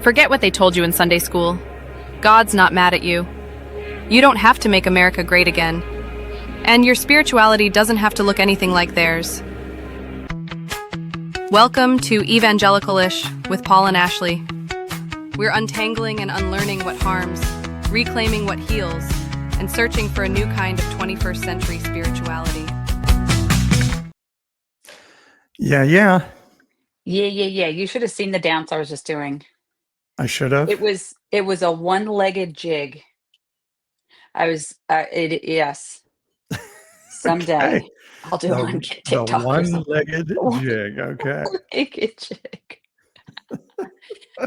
Forget what they told you in Sunday school. God's not mad at you. You don't have to make America great again. And your spirituality doesn't have to look anything like theirs. Welcome to Evangelicalish with Paul and Ashley. We're untangling and unlearning what harms, reclaiming what heals, and searching for a new kind of 21st century spirituality. Yeah. Yeah. You should have seen the dance I was just doing. I should have. It was a one-legged jig. Yes. Someday Okay. I'll do it on The TikTok or something. one-legged jig. Okay. One-legged jig.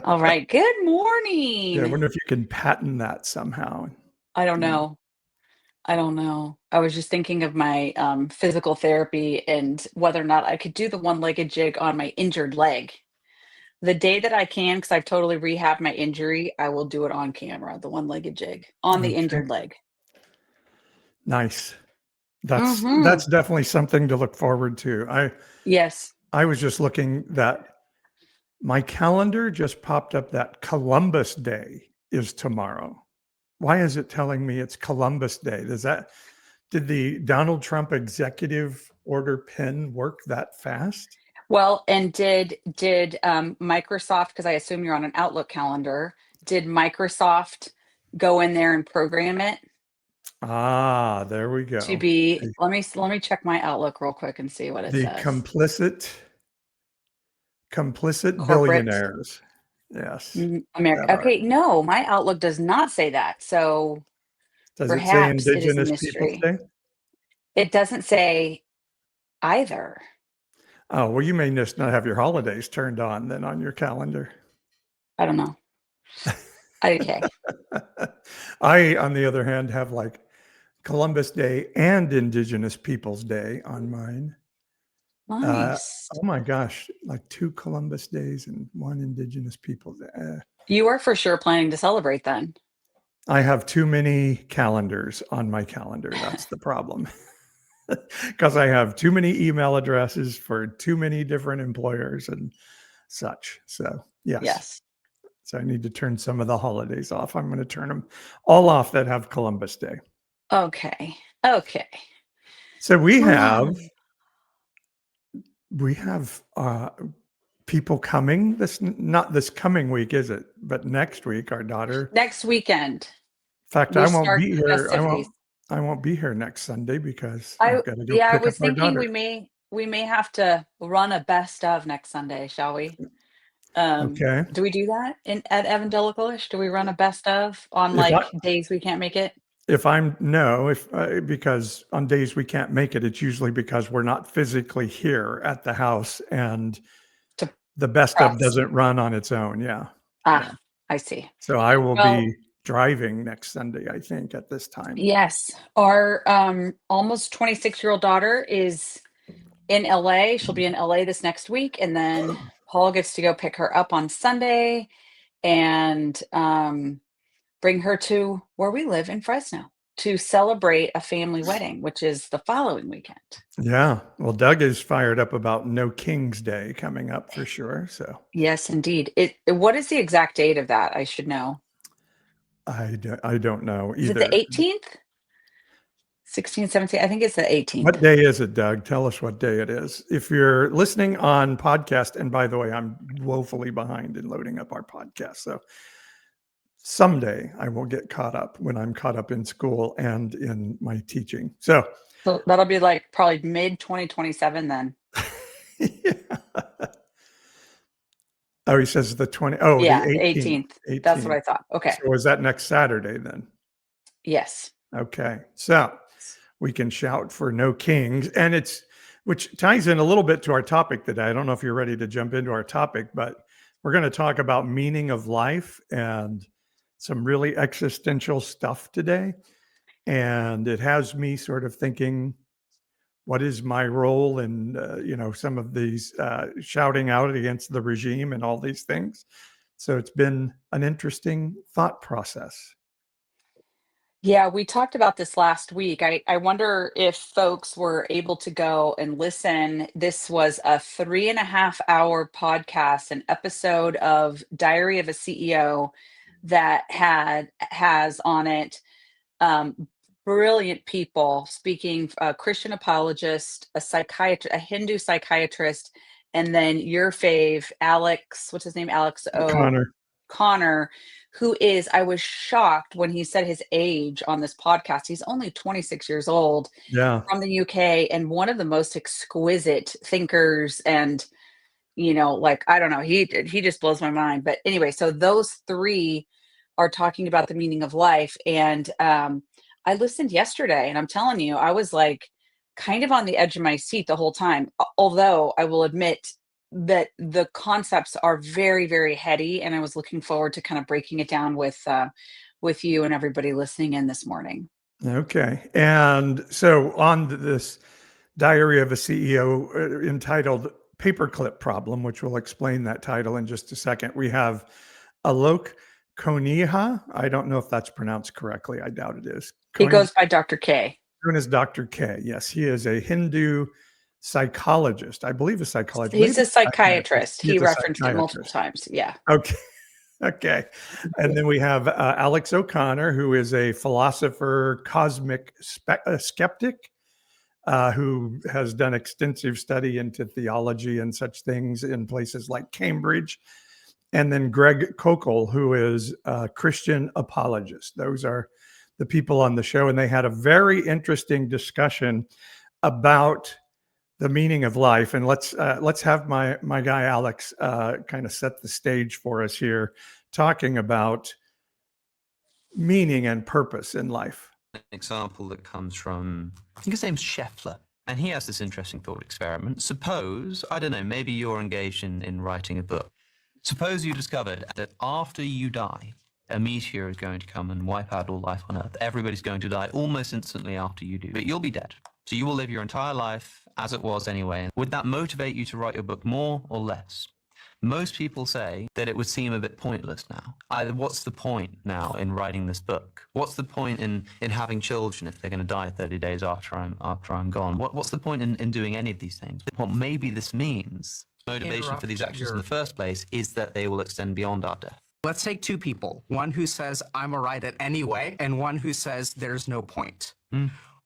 All right. Good morning. Yeah, I wonder if you can patent that somehow. I don't know. I was just thinking of my physical therapy and whether or not I could do the one-legged jig on my injured leg. The day that I can, because I've totally rehabbed my injury, I will do it on camera, the one-legged jig on the injured leg. Nice. That's definitely something to look forward to. Yes. I was just looking that my calendar just popped up that Columbus Day is tomorrow. Why is it telling me it's Columbus Day? Did the Donald Trump executive order pen work that fast? Well, and did Microsoft, because I assume you're on an Outlook calendar, did Microsoft go in there and program it? Ah, there we go. To be, let me check my Outlook real quick and see what it The says. complicit billionaires. Yes. America. Okay, no, my Outlook does not say that. So does it say perhaps it is a Indigenous Peoples mystery. Day? It doesn't say either. Oh, well, you may just not have your holidays turned on then on your calendar. I don't know. Okay. I, on the other hand, have like Columbus Day and Indigenous Peoples Day on mine. Nice. Oh my gosh, like 2 Columbus Days and 1 Indigenous Peoples Day. You are for sure planning to celebrate then. I have too many calendars on my calendar. That's the problem. Because I have too many email addresses for too many different employers and such. So, yes. So I need to turn some of the holidays off. I'm going to turn them all off that have Columbus Day. Okay. So we have people coming not this coming week, is it? But next week, our daughter. Next weekend. In fact, I won't be here. I won't be here next Sunday because I've got to go pick I up was our thinking daughter. we may have to run a best of next Sunday, shall we? Okay. Do we do that at Evangelicalish? Do we run a best of on days we can't make it? Because on days we can't make it, it's usually because we're not physically here at the house, and the best of doesn't run on its own. Yeah. I see. So I will be driving next Sunday, I think, at this time. Yes. Our almost 26-year-old daughter is in LA. She'll be in LA this next week, and then Paul gets to go pick her up on Sunday and bring her to where we live in Fresno to celebrate a family wedding, which is the following weekend. Yeah. Well, Doug is fired up about No King's Day coming up for sure. So yes, indeed. What is the exact date of that? I should know. I don't know either. Is it the 18th? 16th, 17th? I think it's the 18th. What day is it, Doug? Tell us what day it is. If you're listening on podcast, and by the way, I'm woefully behind in loading up our podcast. So someday I will get caught up when I'm caught up in school and in my teaching. So that'll be like probably mid 2027 then. Yeah. Oh, he says the 20. Oh, yeah, the 18th. That's what I thought. Okay. So is that next Saturday then? Yes. Okay. So we can shout for No Kings, and which ties in a little bit to our topic today. I don't know if you're ready to jump into our topic, but we're going to talk about meaning of life and some really existential stuff today. And it has me sort of thinking, what is my role in, some of these shouting out against the regime and all these things? So it's been an interesting thought process. Yeah, we talked about this last week. I wonder if folks were able to go and listen. This was a 3.5 hour podcast, an episode of Diary of a CEO that has on it brilliant people speaking, a Christian apologist, a psychiatrist, a Hindu psychiatrist, and then your fave, Alex, what's his name? Alex O. Connor. Connor, who is, I was shocked when he said his age on this podcast. He's only 26 years old Yeah. from the UK and one of the most exquisite thinkers and like I don't know, he just blows my mind. But anyway, so those three are talking about the meaning of life. And I listened yesterday and I'm telling you, I was like kind of on the edge of my seat the whole time. Although I will admit that the concepts are very, very heady, and I was looking forward to kind of breaking it down with you and everybody listening in this morning. Okay. And so on this Diary of a CEO entitled Paperclip Problem, which we'll explain that title in just a second, we have Alok Koniha. I don't know if that's pronounced correctly. I doubt it is. He goes by Dr. K. Known as Dr. K. Yes, he is a Hindu psychologist. I believe a psychologist. He's maybe a psychiatrist. He He's a referenced it multiple psychiatrist. times. Yeah. Okay. Okay. And then we have Alex O'Connor, who is a philosopher, cosmic skeptic, who has done extensive study into theology and such things in places like Cambridge. And then Greg Kokel, who is a Christian apologist. Those are the people on the show. And they had a very interesting discussion about the meaning of life. And let's have my guy Alex kind of set the stage for us here, talking about meaning and purpose in life. An example that comes from, I think his name's Scheffler, and he has this interesting thought experiment. Suppose, I don't know, maybe you're engaged in writing a book. Suppose you discovered that after you die, a meteor is going to come and wipe out all life on Earth. Everybody's going to die almost instantly after you do, but you'll be dead. So you will live your entire life as it was anyway. Would that motivate you to write your book more or less? Most people say that it would seem a bit pointless now. Either what's the point now in writing this book? What's the point in having children if they're going to die 30 days after I'm gone? What's the point in doing any of these things? What maybe this means, motivation for these actions in the first place, is that they will extend beyond our death. Let's take two people, one who says, I'm all right at anyway, and one who says, there's no point.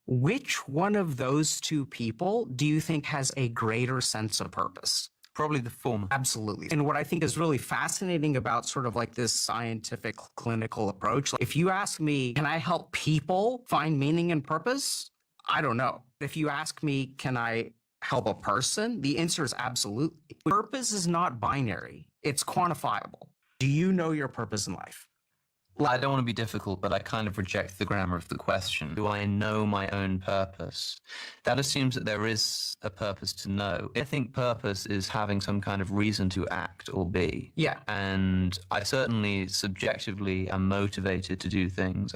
Which one of those two people do you think has a greater sense of purpose? Probably the former. Absolutely. And what I think is really fascinating about sort of like this scientific clinical approach, if you ask me, can I help people find meaning and purpose? I don't know. If you ask me, can I help a person? The answer is absolutely. Purpose is not binary. It's quantifiable. Do you know your purpose in life? Well, I don't want to be difficult, but I kind of reject the grammar of the question. Do I know my own purpose? That assumes that there is a purpose to know. I think purpose is having some kind of reason to act or be. Yeah. And I certainly subjectively am motivated to do things.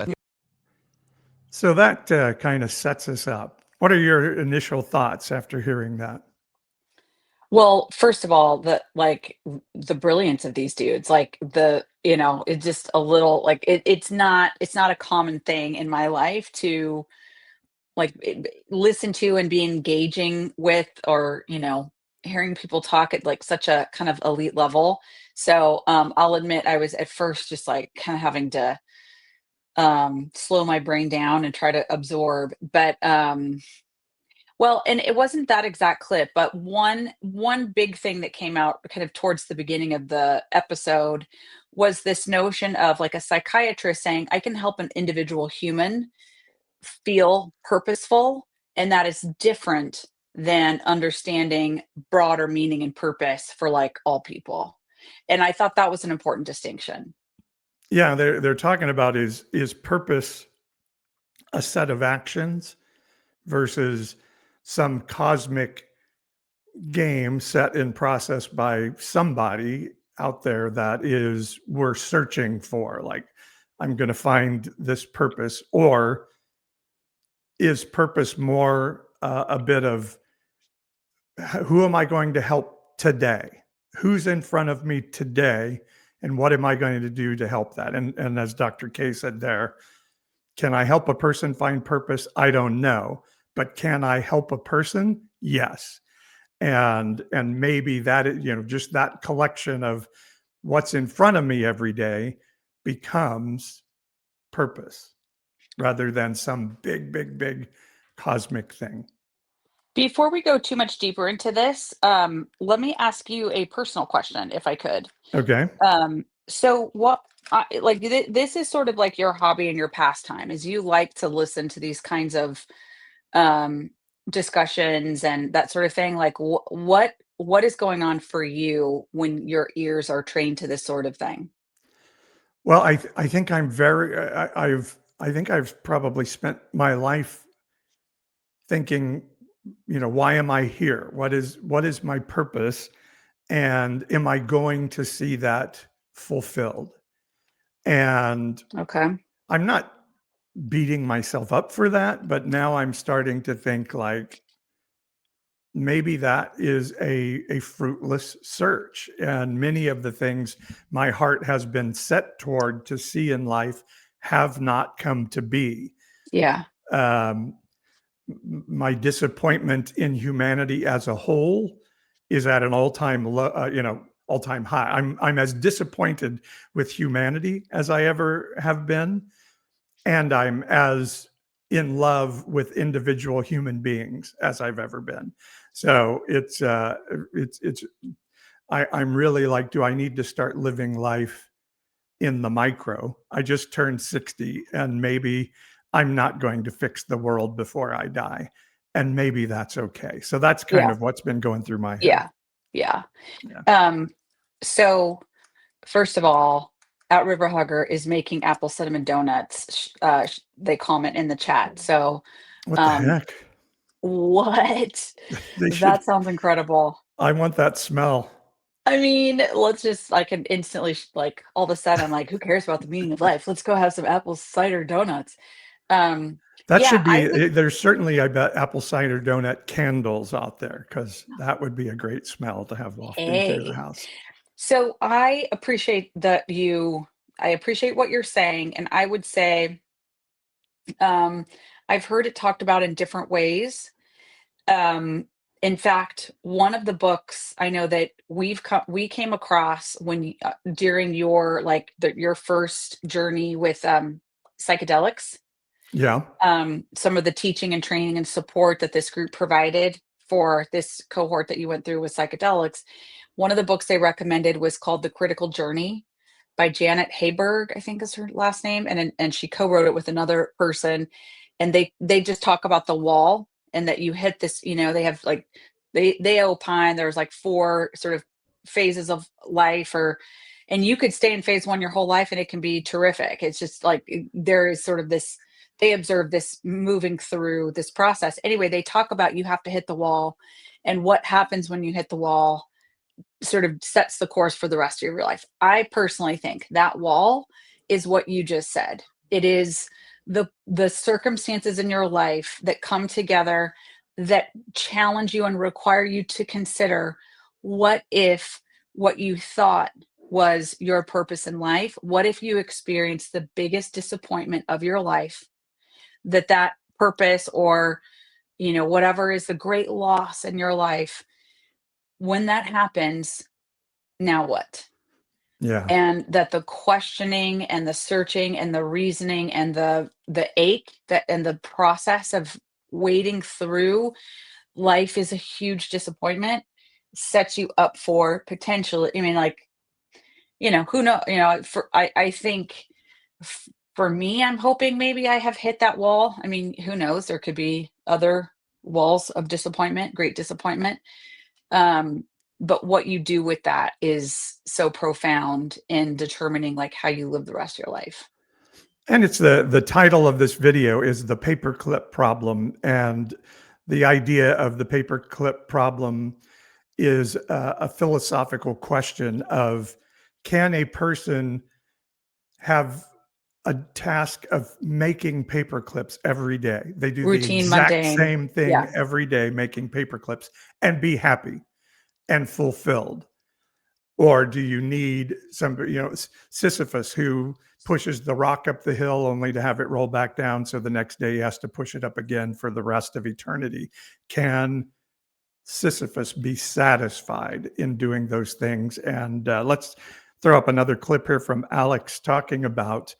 So that kind of sets us up. What are your initial thoughts after hearing that? Well, first of all, the brilliance of these dudes, it's just a little like it's not a common thing in my life to listen to and be engaging with, or hearing people talk at like such a kind of elite level. So I'll admit I was at first just like kind of having to slow my brain down and try to absorb, but well, and it wasn't that exact clip, but one big thing that came out kind of towards the beginning of the episode was this notion of like a psychiatrist saying, I can help an individual human feel purposeful, and that is different than understanding broader meaning and purpose for like all people. And I thought that was an important distinction. Yeah, they're talking about is purpose a set of actions versus some cosmic game set in process by somebody out there that is we're searching for, like, I'm going to find this purpose? Or is purpose more a bit of who am I going to help today? Who's in front of me today? And what am I going to do to help that? And as Dr. K said there, Can I help a person find purpose? I don't know. But can I help a person? Yes. And maybe that, just that collection of what's in front of me every day becomes purpose rather than some big, big, big cosmic thing. Before we go too much deeper into this, let me ask you a personal question, if I could. Okay. So what, this is sort of like your hobby and your pastime, is you like to listen to these kinds of um, discussions and that sort of thing. Like, what is going on for you when your ears are trained to this sort of thing? Well, I think I'm very, I think I've probably spent my life thinking, why am I here? What is my purpose? And am I going to see that fulfilled? And Okay. I'm not beating myself up for that, but now I'm starting to think like maybe that is a fruitless search. And many of the things my heart has been set toward to see in life have not come to be. Yeah. Um, my disappointment in humanity as a whole is at an all-time low, all-time high. I'm as disappointed with humanity as I ever have been, and I'm as in love with individual human beings as I've ever been. So I'm really like, do I need to start living life in the micro? I just turned 60, and maybe I'm not going to fix the world before I die. And maybe that's okay. So that's kind Yeah. of what's been going through my head. Yeah. Yeah. Yeah. So first of all, at River Hugger is making apple cinnamon donuts. They comment in the chat. So, What the um, heck? what? They should, That sounds incredible. I want that smell. I mean, let's just, I can instantly, like, all of a sudden, I'm like, who cares about the meaning of life? Let's go have some apple cider donuts. That Yeah, should I be, would. there's certainly, I bet, apple cider donut candles out there, because that would be a great smell to have wafting through the Hey, house. so I appreciate what you're saying, and I would say, um, I've heard it talked about in different ways. Um, in fact, one of the books I know that we came across during your your first journey with psychedelics, Yeah. some of the teaching and training and support that this group provided for this cohort that you went through with psychedelics. One of the books they recommended was called The Critical Journey by Janet Hayberg, I think is her last name, and she co-wrote it with another person. And they just talk about the wall, and that you hit this, they have like they opine there's like four sort of phases of life, and you could stay in phase one your whole life and it can be terrific. It's just like there is sort of this, they observe this moving through this process. Anyway, they talk about you have to hit the wall, and what happens when you hit the wall sort of sets the course for the rest of your life. I personally think that wall is what you just said. It is the circumstances in your life that come together that challenge you and require you to consider, what if what you thought was your purpose in life, what if you experienced the biggest disappointment of your life, that purpose, or whatever is the great loss in your life, when that happens, now what? Yeah. And that the questioning and the searching and the reasoning and the ache that and the process of wading through life is a huge disappointment, sets you up for potentially, I mean, like, who know, for I think for me, I'm hoping maybe I have hit that wall. I mean, who knows? There could be other walls of disappointment, great disappointment. Um, but what you do with that is so profound in determining like how you live the rest of your life. And it's the title of this video is the paperclip problem. And the idea of the paperclip problem is a philosophical question of, can a person have a task of making paper clips every day? They do the Routine, exact mundane. same thing Yeah. every day, making paper clips, and be happy and fulfilled. Or do you need somebody, Sisyphus, who pushes the rock up the hill only to have it roll back down, so the next day he has to push it up again for the rest of eternity? Can Sisyphus be satisfied in doing those things? And let's throw up another clip here from Alex talking about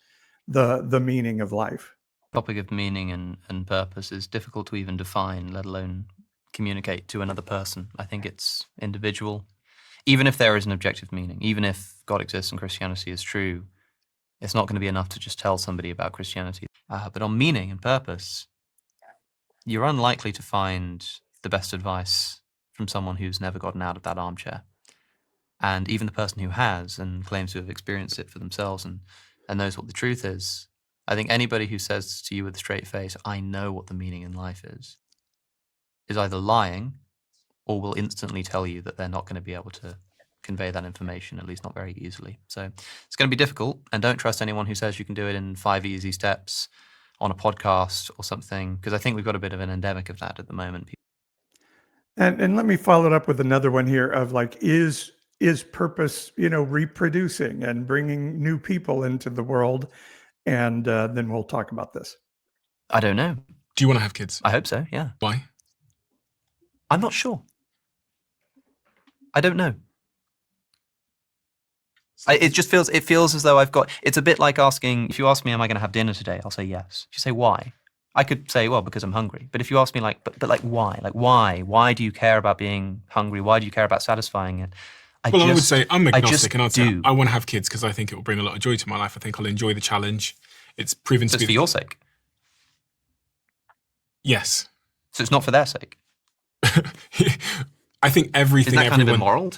the meaning of life. Topic of meaning and purpose is difficult to even define, let alone communicate to another person. I think it's individual. Even if there is an objective meaning, even if God exists and Christianity is true, it's not going to be enough to just tell somebody about Christianity. But on meaning and purpose, you're unlikely to find the best advice from someone who's never gotten out of that armchair. And even the person who has and claims to have experienced it for themselves and knows what the truth is, I think anybody who says to you with a straight face, I know what the meaning in life is either lying or will instantly tell you that they're not going to be able to convey that information, at least not very easily. So it's going to be difficult, and don't trust anyone who says you can do it in 5 easy steps on a podcast or something, because I think we've got a bit of an endemic of that at the moment. And let me follow it up with another one here of like, is purpose, reproducing and bringing new people into the world? And then we'll talk about this. I don't know. Do you want to have kids? I hope so, yeah. Why? I'm not sure. I don't know. It feels as though it's a bit like asking, if you ask me, am I going to have dinner today? I'll say yes. If you say why? I could say, well, because I'm hungry. But if you ask me but why? Like, why do you care about being hungry? Why do you care about satisfying it? I would say I'm agnostic, and I'd say do. I want to have kids because I think it will bring a lot of joy to my life. I think I'll enjoy the challenge. It's proven to be for your sake. Yes. So it's not for their sake. I think everything. Is that everyone, kind of immoral?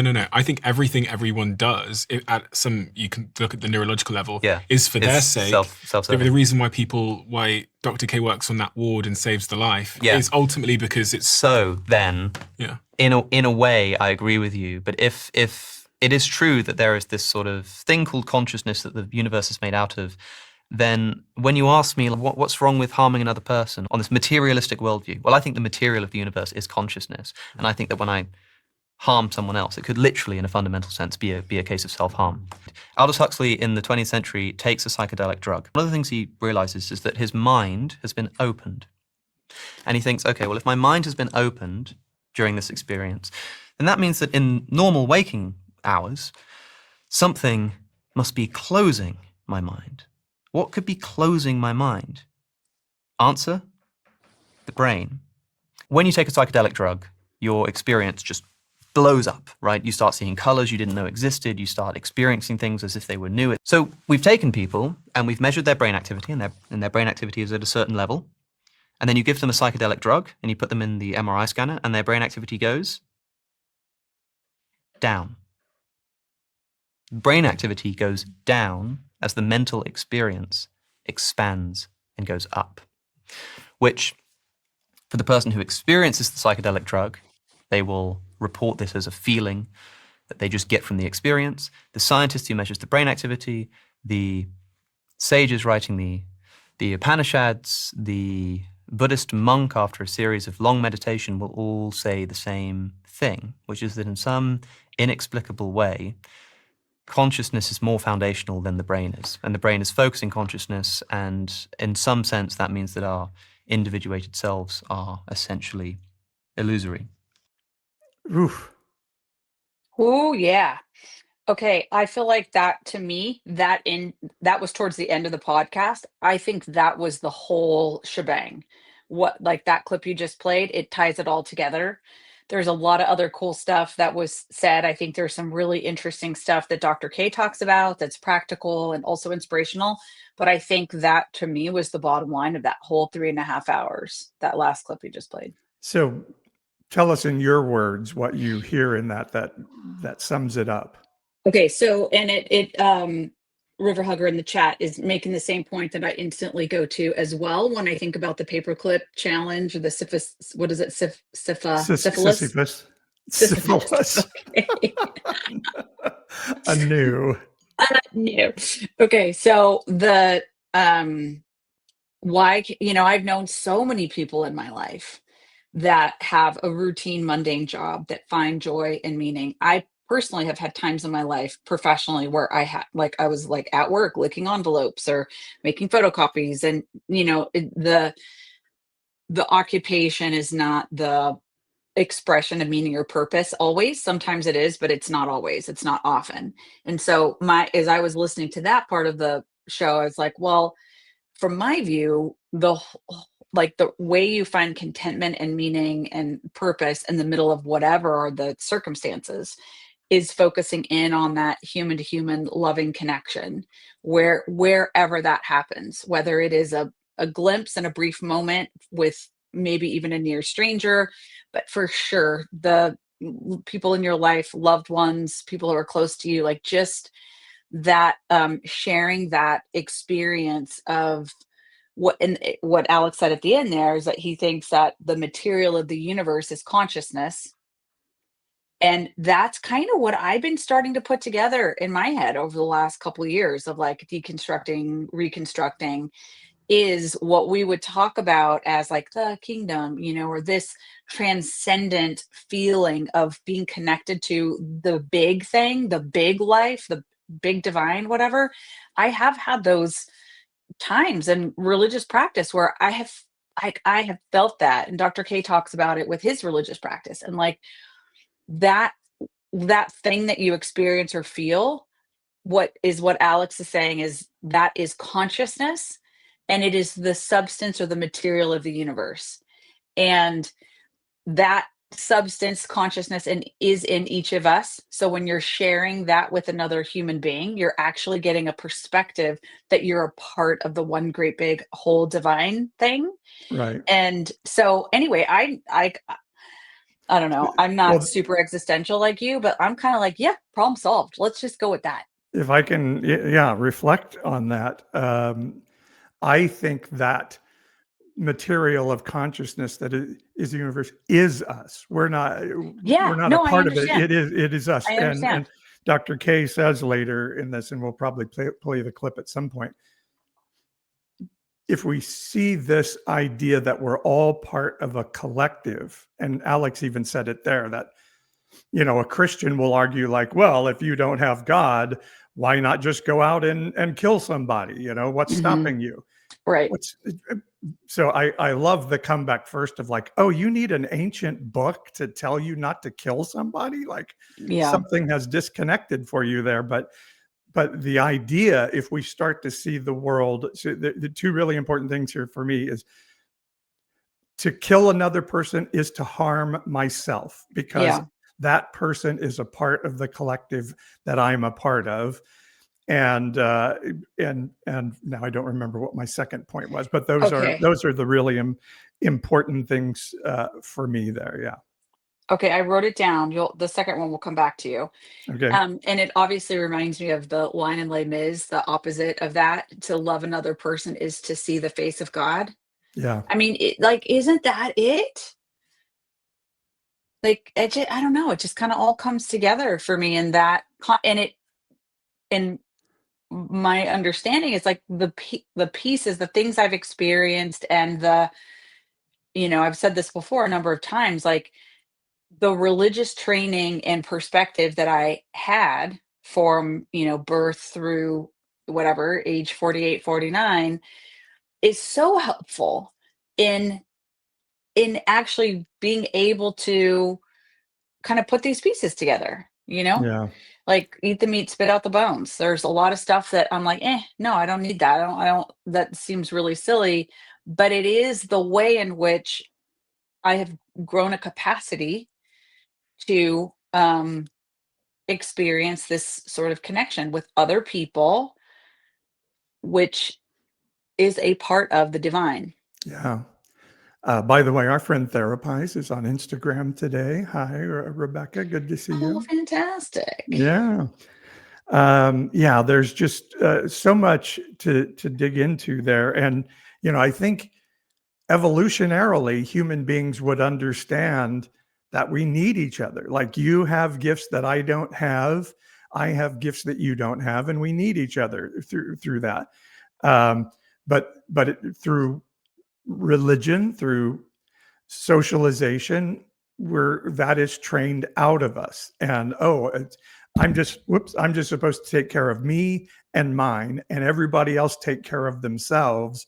No. I think everything everyone does, you can look at the neurological level, is for their sake. Self-serving. The reason why Dr. K works on that ward and saves the life is ultimately because it's. So then, in a way, I agree with you. But if it is true that there is this sort of thing called consciousness that the universe is made out of, then when you ask me what's wrong with harming another person on this materialistic worldview, well, I think the material of the universe is consciousness. And I think that when I harm someone else, it could literally, in a fundamental sense, be a case of self-harm. Aldous Huxley in the 20th century takes a psychedelic drug. One of the things he realizes is that his mind has been opened. And he thinks, okay, well, if my mind has been opened during this experience, then that means that in normal waking hours, something must be closing my mind. What could be closing my mind? Answer, the brain. When you take a psychedelic drug, your experience just blows up, right? You start seeing colors you didn't know existed. You start experiencing things as if they were new. So we've taken people and we've measured their brain activity, and their brain activity is at a certain level. And then you give them a psychedelic drug and you put them in the MRI scanner and their brain activity goes down. Brain activity goes down as the mental experience expands and goes up, which for the person who experiences the psychedelic drug, they will report this as a feeling that they just get from the experience. The scientist who measures the brain activity, the sages writing the Upanishads, the Buddhist monk after a series of long meditation will all say the same thing, which is that in some inexplicable way, consciousness is more foundational than the brain is. And the brain is focusing consciousness, and in some sense that means that our individuated selves are essentially illusory. Oof. Oh, yeah. Okay, I feel like that, to me, that was towards the end of the podcast. I think that was the whole shebang. Like that clip you just played, it ties it all together. There's a lot of other cool stuff that was said. I think there's some really interesting stuff that Dr. K talks about that's practical and also inspirational. But I think that, to me, was the bottom line of that whole 3.5 hours, that last clip you just played. So tell us in your words what you hear in that sums it up. Okay, so, and River Hugger in the chat is making the same point that I instantly go to as well when I think about the paperclip challenge or the syphilis. What is it? Syphilis? Syphilis. Okay. Anew. Okay, so the why, I've known so many people in my life that have a routine, mundane job that find joy and meaning. I personally have had times in my life professionally where I was like at work licking envelopes or making photocopies, and the occupation is not the expression of meaning or purpose always. Sometimes it is, but it's not always. It's not often. And so as I was listening to that part of the show, I was like, well, from my view, like the way you find contentment and meaning and purpose in the middle of whatever are the circumstances is focusing in on that human to human loving connection, wherever that happens, whether it is a glimpse and a brief moment with maybe even a near stranger, but for sure the people in your life, loved ones, people who are close to you, like just that sharing that experience of what Alex said at the end there is that he thinks that the material of the universe is consciousness. And that's kind of what I've been starting to put together in my head over the last couple of years of like deconstructing, reconstructing, is what we would talk about as like the kingdom, or this transcendent feeling of being connected to the big thing, the big life, the big divine, whatever. I have had those times in religious practice where I have felt that. And Dr. K talks about it with his religious practice. And like that thing that you experience or feel, what Alex is saying is that is consciousness, and it is the substance or the material of the universe. And that substance consciousness is in each of us. So when you're sharing that with another human being, you're actually getting a perspective that you're a part of the one great big whole divine thing. Right. And so anyway, I don't know. I'm not Well, super existential like you, but I'm kind of like, yeah, problem solved. Let's just go with that. if I can, reflect on that, I think that material of consciousness that is the universe is us. We're not a I part of it. understand. It is us. I understand. And Dr. K says later in this, and we'll probably play the clip at some point, if we see this idea that we're all part of a collective, and Alex even said it there, that a Christian will argue like, well, if you don't have God, why not just go out and kill somebody? What's stopping you? Right. So I love the comeback first of like, oh, you need an ancient book to tell you not to kill somebody? Like something has disconnected for you there. But the idea, if we start to see the world, so the two really important things here for me is to kill another person is to harm myself, because that person is a part of the collective that I'm a part of. And now I don't remember what my second point was, but those are the really important things for me there. Yeah. Okay, I wrote it down. The second one will come back to you. Okay. And it obviously reminds me of the line in Les Mis, the opposite of that. To love another person is to see the face of God. Yeah. I mean, isn't that it? Like, I don't know. It just kind of all comes together for me in that, and my understanding is like the pieces, the things I've experienced, and I've said this before a number of times, like the religious training and perspective that I had from, birth through whatever age 48, 49 is so helpful in actually being able to kind of put these pieces together, Yeah. like eat the meat, spit out the bones. There's a lot of stuff that I'm like, no, I don't need that. I don't, that seems really silly, but it is the way in which I have grown a capacity to experience this sort of connection with other people, which is a part of the divine. Yeah. By the way, our friend Therapies is on Instagram today. Hi, Rebecca. Good to see you. Oh, fantastic. Yeah. There's just so much to dig into there. And, I think evolutionarily, human beings would understand that we need each other. Like, you have gifts that I don't have. I have gifts that you don't have, and we need each other through that. But through religion, through socialization, that is trained out of us. And I'm just supposed to take care of me and mine, and everybody else take care of themselves.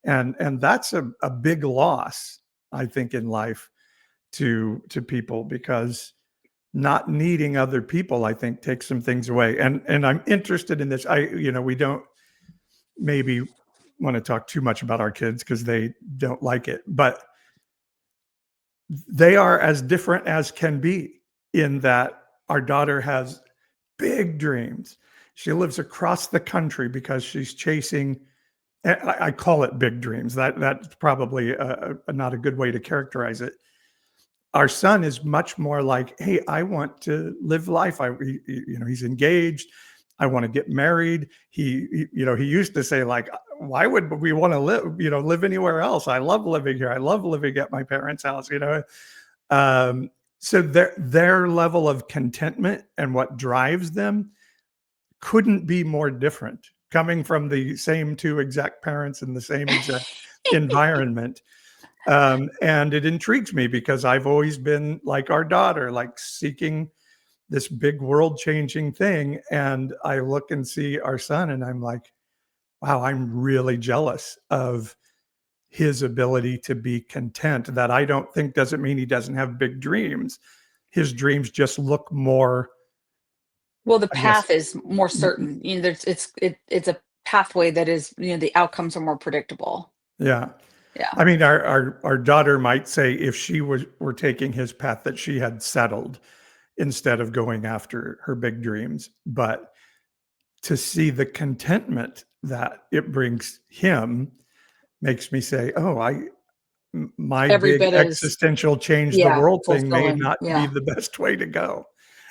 And that's a big loss, I think, in life to people, because not needing other people, I think, takes some things away. And I'm interested in this. We don't maybe want to talk too much about our kids because they don't like it, but they are as different as can be, in that our daughter has big dreams. She lives across the country because she's chasing, I call it big dreams. That's probably not a good way to characterize it. Our son is much more like, hey, I want to live life. He's engaged. I want to get married. He used to say, like, why would we want to live anywhere else? I love living here. I love living at my parents' house, So their level of contentment and what drives them couldn't be more different, coming from the same two exact parents in the same exact environment. And it intrigues me because I've always been like our daughter, like seeking this big world-changing thing. And I look and see our son and I'm like, wow, I'm really jealous of his ability to be content. That I don't think doesn't mean he doesn't have big dreams. His dreams just look more. Well, the path is more certain. It's a pathway that is, the outcomes are more predictable. Yeah. Yeah. I mean, our daughter might say, if she were taking his path, that she had settled instead of going after her big dreams. But to see the contentment that it brings him makes me say, oh, my Every big bit is, existential change the world thing may fulfilling. not be Yeah. the best way to go.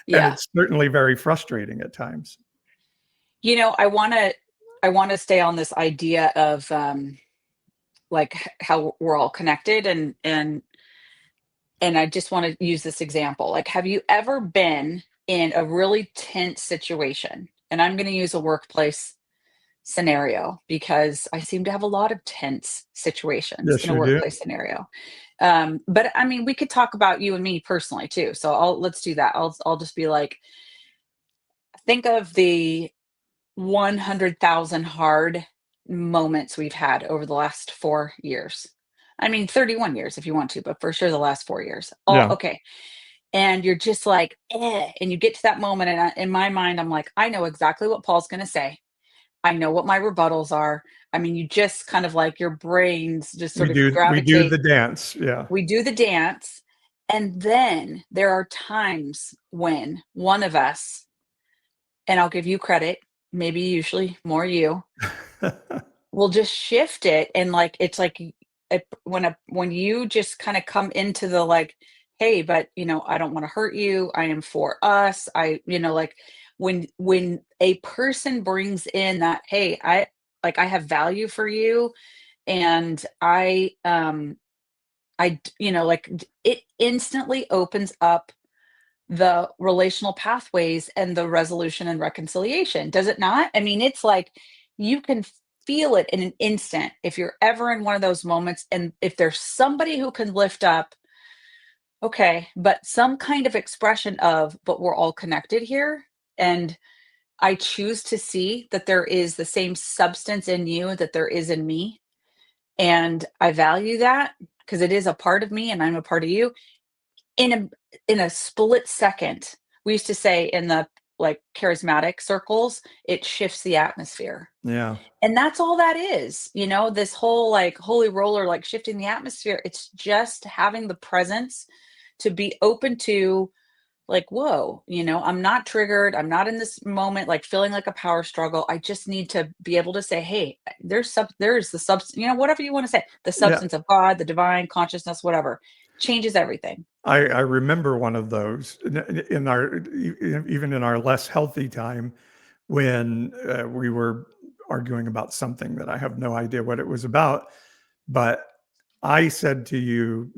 And Yeah. it's certainly very frustrating at times. I want to stay on this idea of like how we're all connected, and I just want to use this example. Like, have you ever been in a really tense situation? And I'm going to use a workplace scenario because I seem to have a lot of tense situations Yes, in a you do. workplace scenario. But I mean, we could talk about you and me personally too. So let's do that. I'll just be like, think of the 100,000 hard moments we've had over the last 4 years. I mean, 31 years if you want to, but for sure the last 4 years. Yeah. Okay. And you're just like, and you get to that moment. And in my mind, I'm like, I know exactly what Paul's going to say. I know what my rebuttals are. I mean, you just kind of like your brains just sort of We do gravitate. the dance. Yeah. We do the dance. And then there are times when one of us, and I'll give you credit, maybe usually more you, will just shift it. And like, it's like when you just kind of come into the like, hey, but I don't want to hurt you. I am for us. Like when a person brings in that, hey, I have value for you. And it instantly opens up the relational pathways and the resolution and reconciliation. Does it not? I mean, it's like you can feel it in an instant if you're ever in one of those moments. And if there's somebody who can lift up, okay, but some kind of expression of, but we're all connected here. And I choose to see that there is the same substance in you that there is in me. And I value that because it is a part of me and I'm a part of you. In a split second, we used to say in the like charismatic circles, it shifts the atmosphere. Yeah. And that's all that is, this whole like holy roller, like shifting the atmosphere. It's just having the presence to be open to like, whoa, I'm not triggered. I'm not in this moment, like feeling like a power struggle. I just need to be able to say, hey, there's the substance, whatever you want to say, the substance of God, the divine consciousness, whatever, changes everything. I remember one of those even in our less healthy time when we were arguing about something that I have no idea what it was about. But I said to you,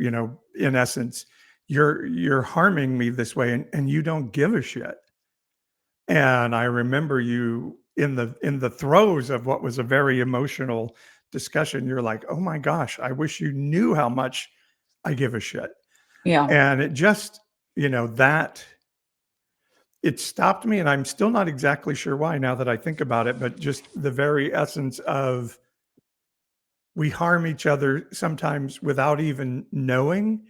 in essence, you're harming me this way and you don't give a shit. And I remember you in the throes of what was a very emotional discussion. You're like, oh my gosh, I wish you knew how much I give a shit. Yeah. And it just, that it stopped me. And I'm still not exactly sure why now that I think about it, but just the very essence of we harm each other sometimes without even knowing.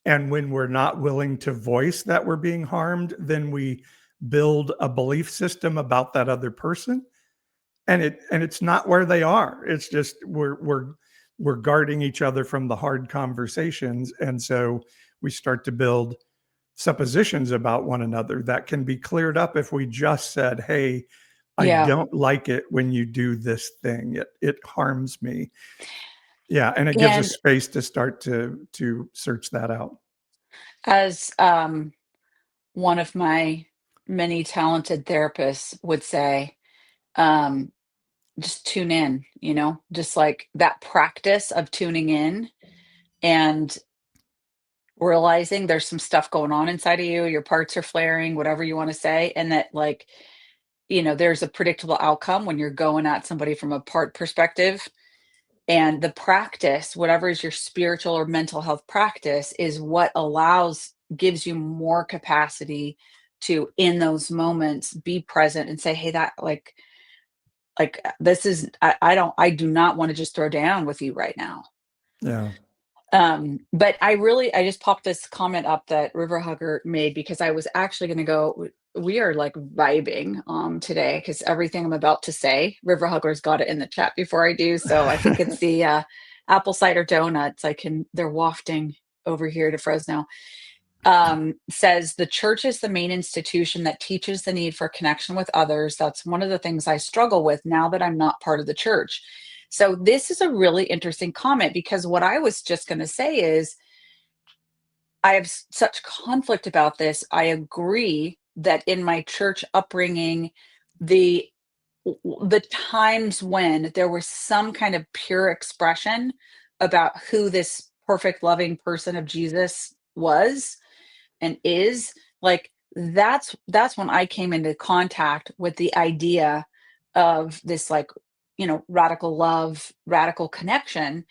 And when we're not willing to voice that we're being harmed, then we build a belief system about that other person. And it's not where they are. It's just we're guarding each other from the hard conversations. And so we start to build suppositions about one another that can be cleared up if we just said, hey, I don't like it when you do this thing. It harms me. Yeah. And it gives us space to start to search that out. As one of my many talented therapists would say, just tune in, just like that practice of tuning in and realizing there's some stuff going on inside of you, your parts are flaring, whatever you want to say, and that like, there's a predictable outcome when you're going at somebody from a part perspective. And the practice, whatever is your spiritual or mental health practice, is what gives you more capacity to, in those moments, be present and say, hey, that like this is, I do not want to just throw down with you right now. Yeah. But I just popped this comment up that River Hugger made because I was actually going to go, we are like vibing today because everything I'm about to say, River Hugger's got it in the chat before I do. So I think it's the apple cider donuts. They're wafting over here to Fresno. Says the church is the main institution that teaches the need for connection with others. That's one of the things I struggle with now that I'm not part of the church. So this is a really interesting comment because what I was just going to say is I have such conflict about this. I agree that in my church upbringing, the times when there was some kind of pure expression about who this perfect loving person of Jesus was and is, like that's when I came into contact with the idea of this like radical love, radical connection.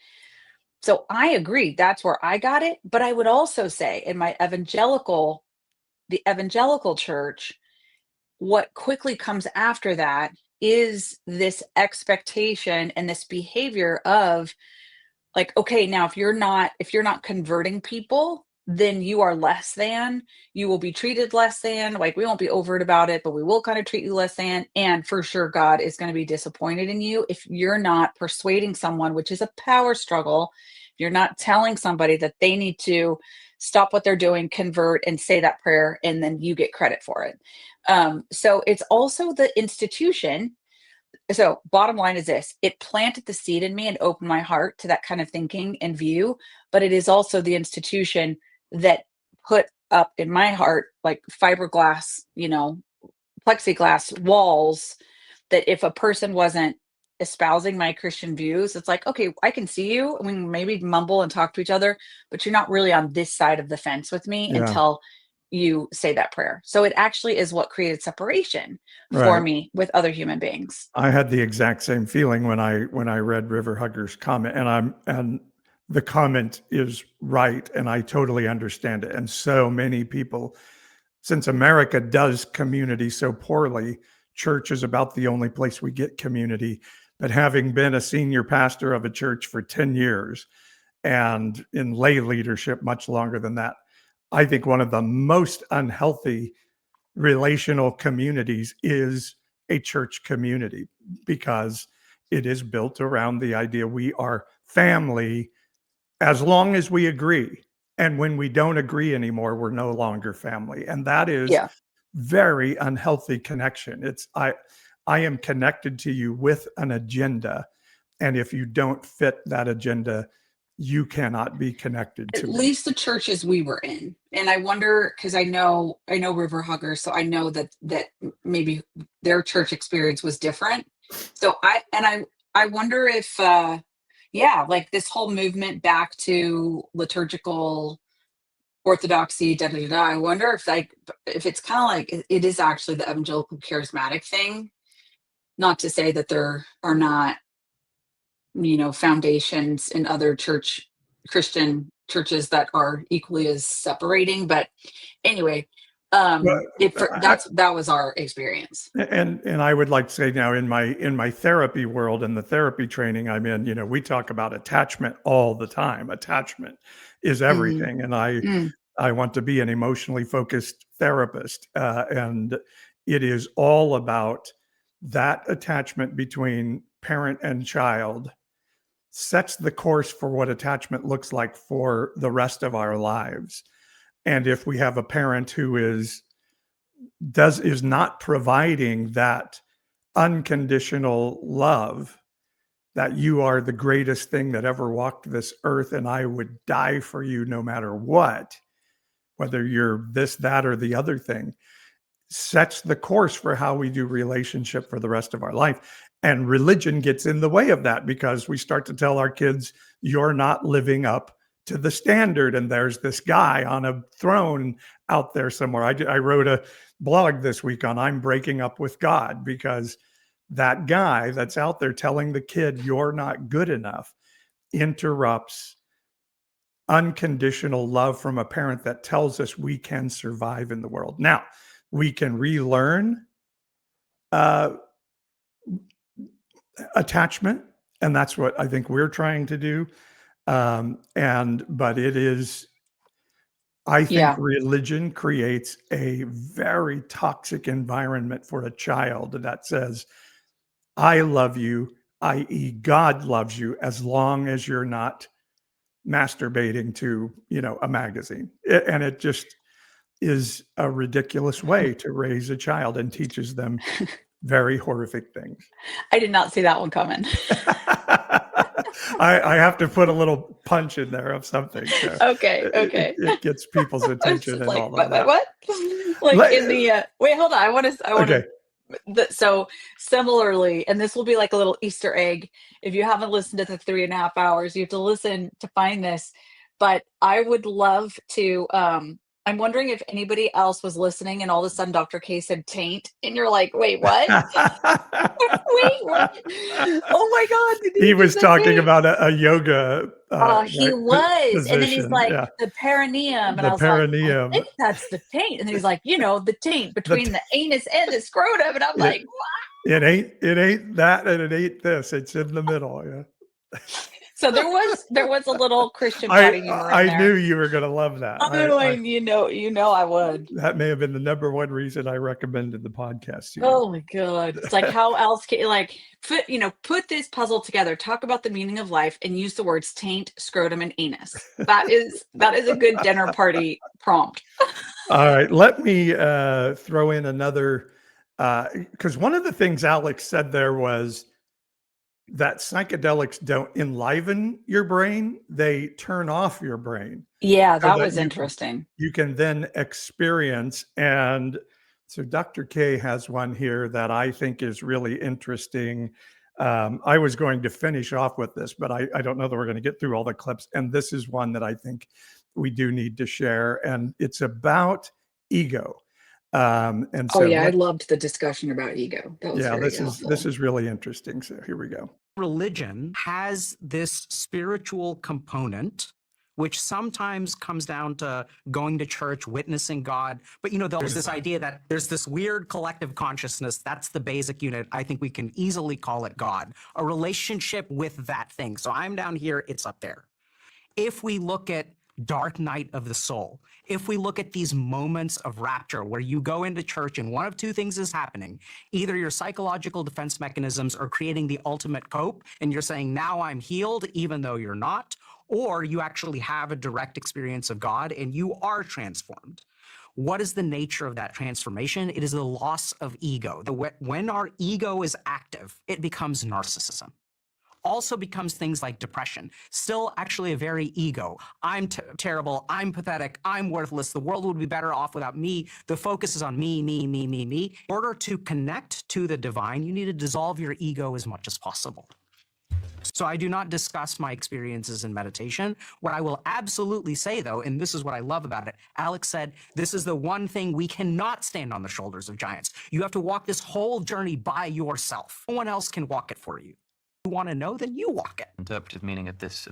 So I agree that's where I got it. But I would also say in the evangelical church, what quickly comes after that is this expectation and this behavior of like, okay, now if you're not converting people, then you are less than, you will be treated less than, like we won't be overt about it, but we will kind of treat you less than. And for sure, God is going to be disappointed in you if you're not persuading someone, which is a power struggle. You're not telling somebody that they need to stop what they're doing, convert, and say that prayer, and then you get credit for it. So it's also the institution. So bottom line is this, it planted the seed in me and opened my heart to that kind of thinking and view, but it is also the institution that put up in my heart, like fiberglass, plexiglass walls, that if a person wasn't espousing my Christian views, it's like, okay, I can see you. We maybe mumble and talk to each other, but you're not really on this side of the fence with me until you say that prayer. So it actually is what created separation for me with other human beings. I had the exact same feeling when I read River Hugger's comment, and the comment is right, and I totally understand it. And so many people, since America does community so poorly, church is about the only place we get community. But having been a senior pastor of a church for 10 years and in lay leadership much longer than that, I think one of the most unhealthy relational communities is a church community because it is built around the idea we are family as long as we agree. And when we don't agree anymore, we're no longer family. And that is very unhealthy connection. It's I am connected to you with an agenda. And if you don't fit that agenda, you cannot be connected to At me. least the churches we were in. And I wonder, because I know River Hugger, so I know that maybe their church experience was different. So I wonder if like this whole movement back to liturgical orthodoxy, I wonder if it's kind of like it is actually the evangelical charismatic thing. Not to say that there are not foundations in other church Christian churches that are equally as separating. But anyway, Well, that was our experience. And I would like to say now in my therapy world and the therapy training I'm in, you know, we talk about attachment all the time. Attachment is everything, and I want to be an emotionally focused therapist, and it is all about that attachment between parent and child sets the course for what attachment looks like for the rest of our lives. And if we have a parent who is not providing that unconditional love, that you are the greatest thing that ever walked this earth and I would die for you no matter what, whether you're this, that, or the other thing, sets the course for how we do relationship for the rest of our life. And religion gets in the way of that because we start to tell our kids, you're not living up to the standard. And there's this guy on a throne out there somewhere. I wrote a blog this week on I'm breaking up with God, because that guy that's out there telling the kid you're not good enough interrupts unconditional love from a parent that tells us we can survive in the world. Now, we can relearn attachment, and that's what I think we're trying to do. But it is, I think religion creates a very toxic environment for a child that says, I love you, i.e. God loves you, as long as you're not masturbating to, you know, a magazine. And it just is a ridiculous way to raise a child and teaches them very horrific things. I did not see that one coming. I have to put a little punch in there of something. So okay. It gets people's attention and like, all of that. What? Like in the wait, hold on. I want to. So similarly, and this will be like a little Easter egg. If you haven't listened to the 3.5 hours, you have to listen to find this. But I would love to. I'm wondering if anybody else was listening and all of a sudden Dr. K said taint and you're like, wait, what? Wait, what? Oh my God. He was talking about a yoga. He was. Position. And then he's like, the perineum. And I was perineum. like, I think that's the taint. And then he's like, you know, the taint between the anus and the scrotum. And I'm like, what? It ain't that and it ain't this. It's in the middle. Yeah. So there was a little Christian body humor in there. I knew you were going to love that. You know I would. That may have been the number one reason I recommended the podcast to you. Oh my God. It's like, how else can you like put this puzzle together, talk about the meaning of life and use the words taint, scrotum, and anus. That is a good dinner party prompt. All right. Let me throw in another, because one of the things Alex said there was that psychedelics don't enliven your brain, they turn off your brain. Yeah, that was interesting. You can then experience, and so Dr. K has one here that I think is really interesting. I was going to finish off with this, but I don't know that we're going to get through all the clips. And this is one that I think we do need to share, and it's about ego. And so I loved the discussion about ego. That was this is really interesting. So here we go. Religion has this spiritual component, which sometimes comes down to going to church, witnessing God. But, you know, there's this idea that there's this weird collective consciousness. That's the basic unit. I think we can easily call it God, a relationship with that thing. So I'm down here, it's up there. If we look at dark night of the soul, if we look at these moments of rapture where you go into church and one of two things is happening, either your psychological defense mechanisms are creating the ultimate cope and you're saying, now I'm healed, even though you're not, or you actually have a direct experience of God and you are transformed. What is the nature of that transformation? It is the loss of ego. When our ego is active, it becomes narcissism. Also becomes things like depression. Still actually a very ego. I'm terrible, I'm pathetic, I'm worthless, the world would be better off without me. The focus is on me. In order to connect to the divine, you need to dissolve your ego as much as possible. So I do not discuss my experiences in meditation. What I will absolutely say, though, and this is what I love about it, Alex said, this is the one thing we cannot stand on the shoulders of giants. You have to walk this whole journey by yourself. No one else can walk it for you. You want to know, then you walk it. Interpretive meaning of this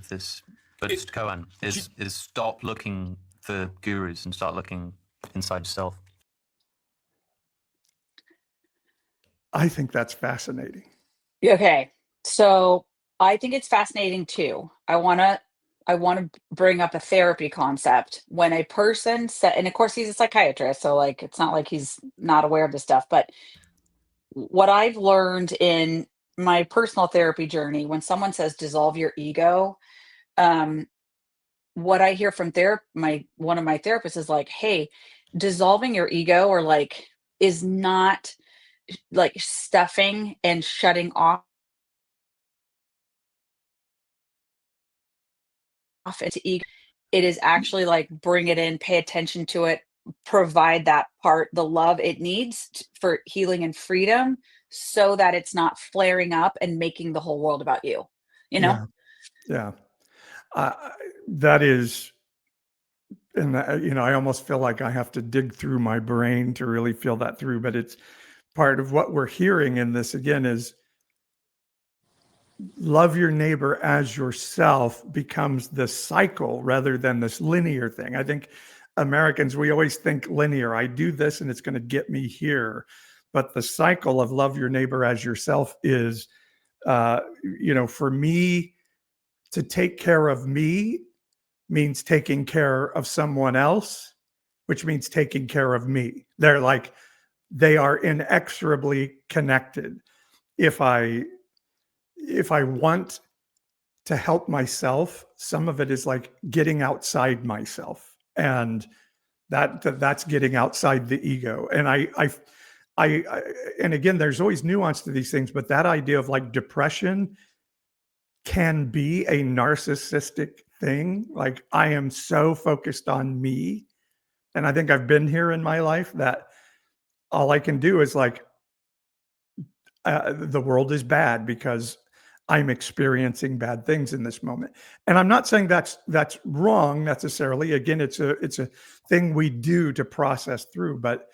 But Koan is stop looking for gurus and start looking inside yourself. I think that's fascinating. Okay. So I think it's fascinating too. I want to bring up a therapy concept. When a person said, and of course he's a psychiatrist, so like it's not like he's not aware of this stuff, but what I've learned in my personal therapy journey, when someone says dissolve your ego, um, what I hear from one of my therapists is like, hey, dissolving your ego or like is not like stuffing and shutting off into ego. It is actually like bring it in, pay attention to it, provide that part, the love it needs for healing and freedom so that it's not flaring up and making the whole world about you, you know? Yeah. That is, and I almost feel like I have to dig through my brain to really feel that through, but it's part of what we're hearing in this again is love your neighbor as yourself becomes the cycle rather than this linear thing. I think Americans, we always think linear. I do this and it's going to get me here. But the cycle of love your neighbor as yourself is, for me to take care of me means taking care of someone else, which means taking care of me. They are inexorably connected. If I want to help myself, some of it is like getting outside myself, and that's getting outside the ego. And and again, there's always nuance to these things, but that idea of like depression can be a narcissistic thing. Like I am so focused on me, and I think I've been here in my life that all I can do is like the world is bad because I'm experiencing bad things in this moment. And I'm not saying that's wrong necessarily. Again, it's a thing we do to process through, but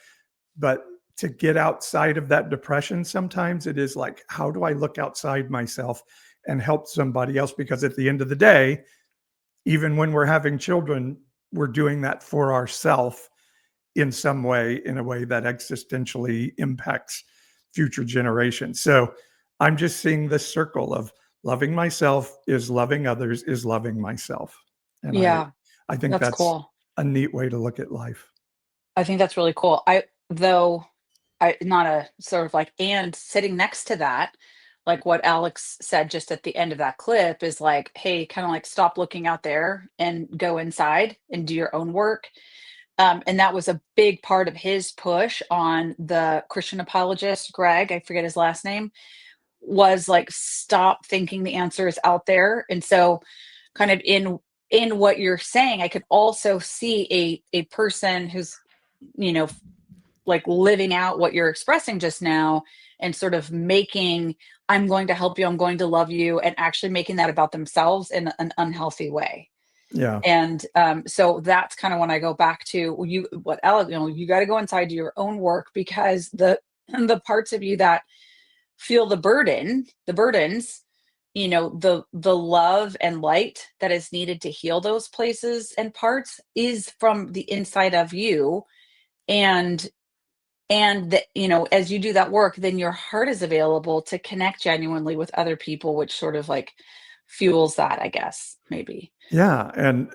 to get outside of that depression, sometimes it is like, how do I look outside myself and help somebody else? Because at the end of the day, even when we're having children, we're doing that for ourselves in some way, in a way that existentially impacts future generations. So I'm just seeing this circle of loving myself is loving others is loving myself. And Yeah, I think that's that's cool. a neat way to look at life. I think that's really cool. Not a sort of like, and sitting next to that, like what Alex said just at the end of that clip is like, hey, kind of like stop looking out there and go inside and do your own work. And that was a big part of his push on the Christian apologist, Greg, I forget his last name, was like, stop thinking the answer is out there. And so kind of in what you're saying, I could also see a person who's, you know, like living out what you're expressing just now and sort of making, I'm going to help you, I'm going to love you, and actually making that about themselves in an unhealthy way. Yeah. And so that's kind of when I go back to what Alex, you got to go inside do your own work, because the parts of you that feel the burdens, the love and light that is needed to heal those places and parts is from the inside of you. And as you do that work, then your heart is available to connect genuinely with other people, which sort of like fuels that, I guess, maybe. Yeah. And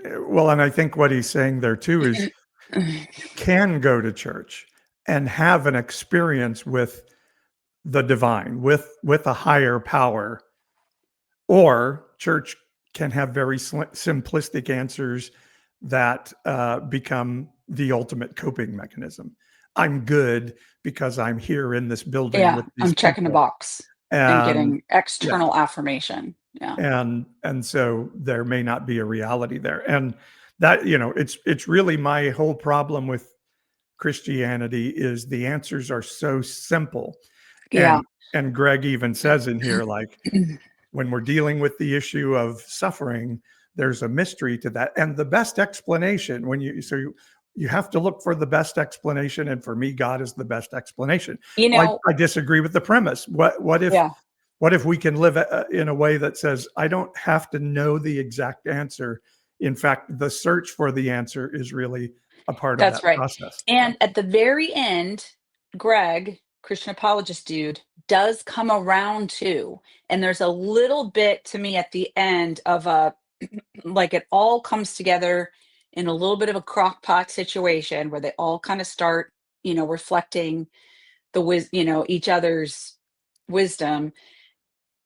I think what he's saying there too is you can go to church and have an experience with the divine, with a higher power, or church can have very simplistic answers that become the ultimate coping mechanism. I'm good because I'm here in this building Yeah, with these I'm checking the people. box and And getting external affirmation. Yeah. and so there may not be a reality there. And that, it's really my whole problem with Christianity is the answers are so simple. Yeah. And Greg even says in here, like, when we're dealing with the issue of suffering, there's a mystery to that. And the best explanation, you have to look for the best explanation. And for me, God is the best explanation. You know, I disagree with the premise. What if yeah. What if we can live in a way that says, I don't have to know the exact answer. In fact, the search for the answer is really a part of That's that right. process. And at the very end, Greg, Christian apologist dude, does come around too. And there's a little bit to me at the end of a like it all comes together in a little bit of a crock pot situation where they all kind of start, reflecting each other's wisdom.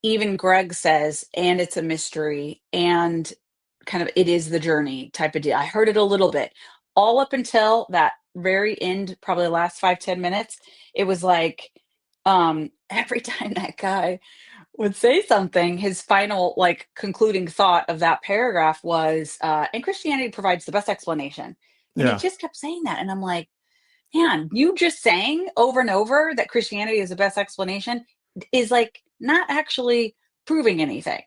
Even Greg says, and it's a mystery, and kind of it is the journey type of deal. I heard it a little bit all up until that very end, probably the last 5-10 minutes. It was like every time that guy would say something, his final like concluding thought of that paragraph was, and Christianity provides the best explanation. And he Yeah. just kept saying that. And I'm like, man, you just saying over and over that Christianity is the best explanation is like not actually proving anything.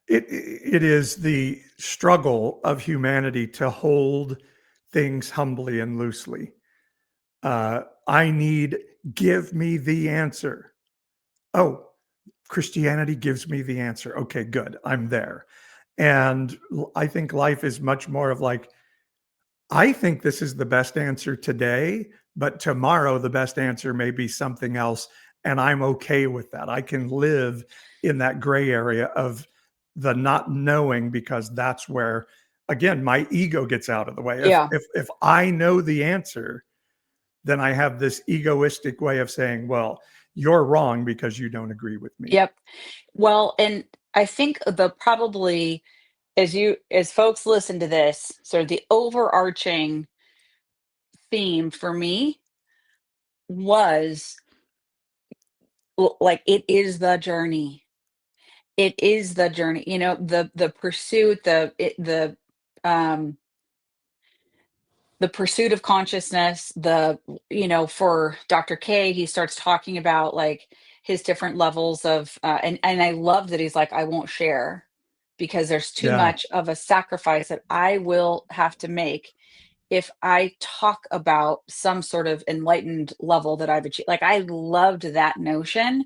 It is the struggle of humanity to hold things humbly and loosely. Give me the answer. Oh, Christianity gives me the answer. Okay, good. I'm there. And I think life is much more of like, I think this is the best answer today, but tomorrow the best answer may be something else. And I'm okay with that. I can live in that gray area of the not knowing, because that's where, again, my ego gets out of the way. Yeah. If I know the answer, then I have this egoistic way of saying, well, you're wrong because you don't agree with me. Yep. Well, and I think probably as folks listen to this, sort of the overarching theme for me was like, it is the journey. It is the journey, the pursuit, the pursuit of consciousness, for Dr. K, he starts talking about like his different levels of, and I love that he's like, I won't share because there's too much of a sacrifice that I will have to make if I talk about some sort of enlightened level that I've achieved. Like, I loved that notion.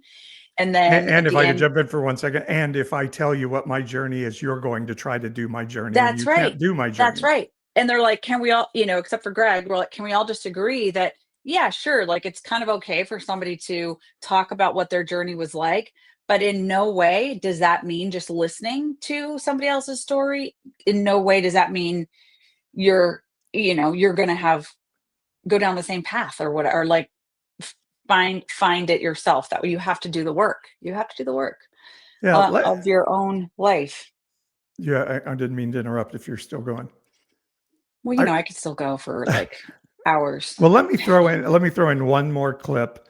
And then And if I could jump in for 1 second, and if I tell you what my journey is, you're going to try to do my journey. That's and you right. Can't do my journey. That's right. And they're like, can we all, except for Greg, we're like, can we all just agree that, yeah, sure. Like, it's kind of okay for somebody to talk about what their journey was like, but in no way does that mean just listening to somebody else's story. In no way does that mean you're going to go down the same path or whatever, or like find it yourself. That way you have to do the work. You have to do the work of your own life. Yeah, I didn't mean to interrupt if you're still going. Well, I could still go for like hours. Well, let me throw in one more clip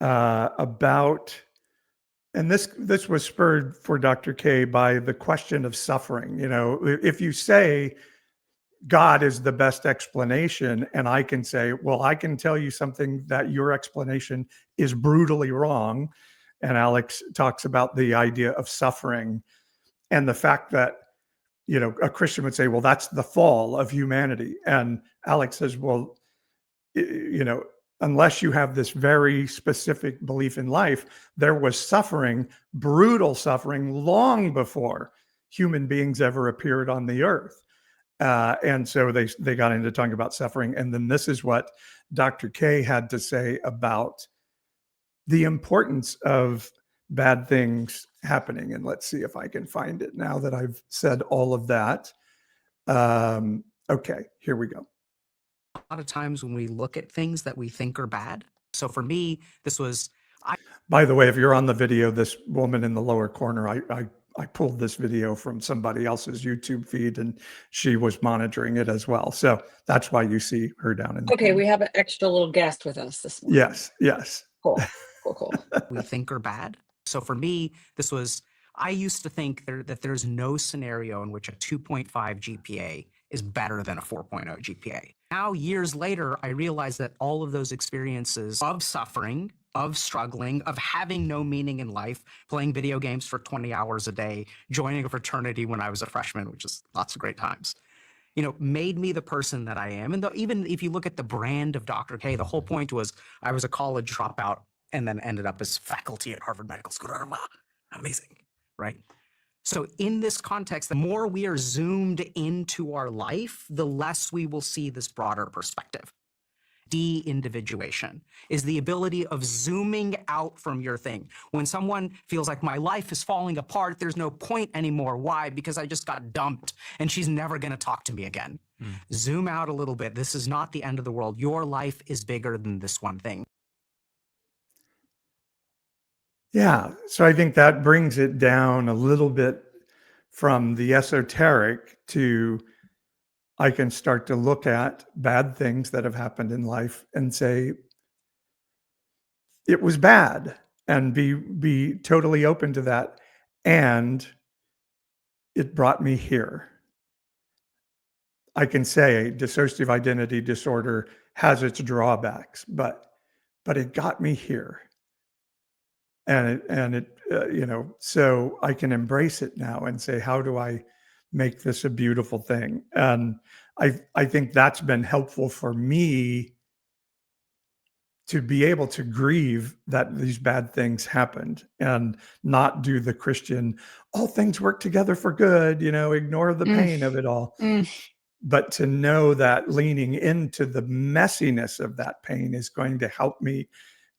about, and this was spurred for Dr. K by the question of suffering. If you say God is the best explanation, and I can say, well, I can tell you something that your explanation is brutally wrong. And Alex talks about the idea of suffering and the fact that, a Christian would say, well, that's the fall of humanity. And Alex says, well, unless you have this very specific belief in life, there was suffering, brutal suffering, long before human beings ever appeared on the earth. And so they got into talking about suffering. And then this is what Dr. K had to say about the importance of bad things happening. And let's see if I can find it now that I've said all of that. Okay, here we go. A lot of times when we look at things that we think are bad. So for me, this was... By the way, if you're on the video, this woman in the lower corner, I pulled this video from somebody else's YouTube feed, and she was monitoring it as well. So that's why you see her down in the corner. We have an extra little guest with us this morning. Yes. Cool. We think are bad. So for me, this was... I used to think that there's no scenario in which a 2.5 GPA is better than a 4.0 GPA. Now, years later, I realized that all of those experiences of suffering, of struggling, of having no meaning in life, playing video games for 20 hours a day, joining a fraternity when I was a freshman, which is lots of great times, made me the person that I am. And even if you look at the brand of Dr. K, the whole point was I was a college dropout and then ended up as faculty at Harvard Medical School. Amazing, right? So in this context, the more we are zoomed into our life, the less we will see this broader perspective. De-individuation is the ability of zooming out from your thing. When someone feels like my life is falling apart, there's no point anymore. Why? Because I just got dumped and she's never going to talk to me again. Zoom out a little bit. This is not the end of the world. Your life is bigger than this one thing. Yeah. So I think that brings it down a little bit from the esoteric to I can start to look at bad things that have happened in life and say, it was bad, and be totally open to that. And it brought me here. I can say dissociative identity disorder has its drawbacks, but it got me here. And it, so I can embrace it now and say, how do I make this a beautiful thing? And I think that's been helpful for me to be able to grieve that these bad things happened and not do the Christian, all things work together for good, ignore the pain of it all. But to know that leaning into the messiness of that pain is going to help me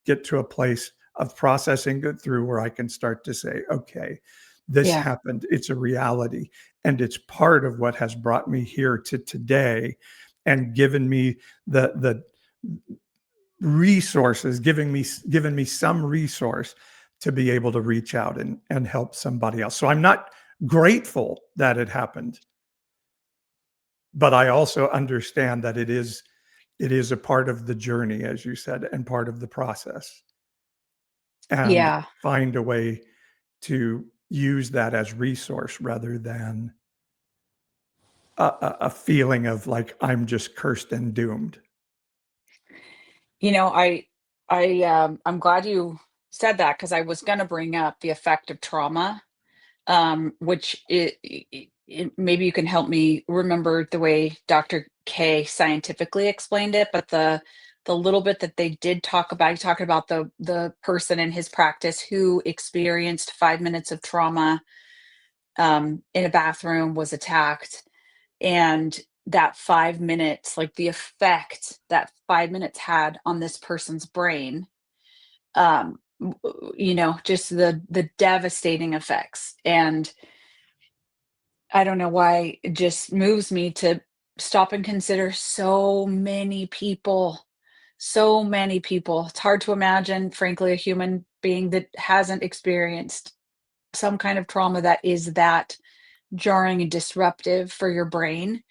get to a place of processing it through where I can start to say, okay, this happened. It's a reality. And it's part of what has brought me here to today and given me the resources, given me some resource to be able to reach out and help somebody else. So I'm not grateful that it happened, but I also understand that it is a part of the journey, as you said, and part of the process. And find a way to use that as resource rather than a feeling of like I'm just cursed and doomed. I'm glad you said that, because I was going to bring up the effect of trauma, which maybe you can help me remember the way Dr. K scientifically explained it, but the little bit that they did talk about, he talked about the person in his practice who experienced 5 minutes of trauma in a bathroom, was attacked, and that 5 minutes, like the effect that 5 minutes had on this person's brain, just the devastating effects. And I don't know why it just moves me to stop and consider so many people. So many people. It's hard to imagine, frankly, a human being that hasn't experienced some kind of trauma that is that jarring and disruptive for your brain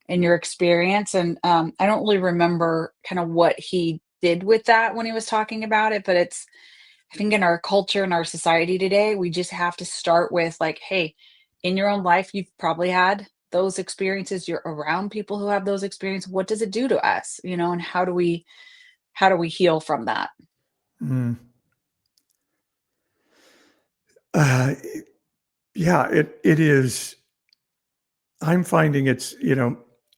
and your experience. And I don't really remember kind of what he did with that when he was talking about it, but I think in our culture and our society today, we just have to start with like, hey, in your own life, you've probably had those experiences. You're around people who have those experiences. What does it do to us? And how do we heal from that? Yeah, it is. I'm finding it's,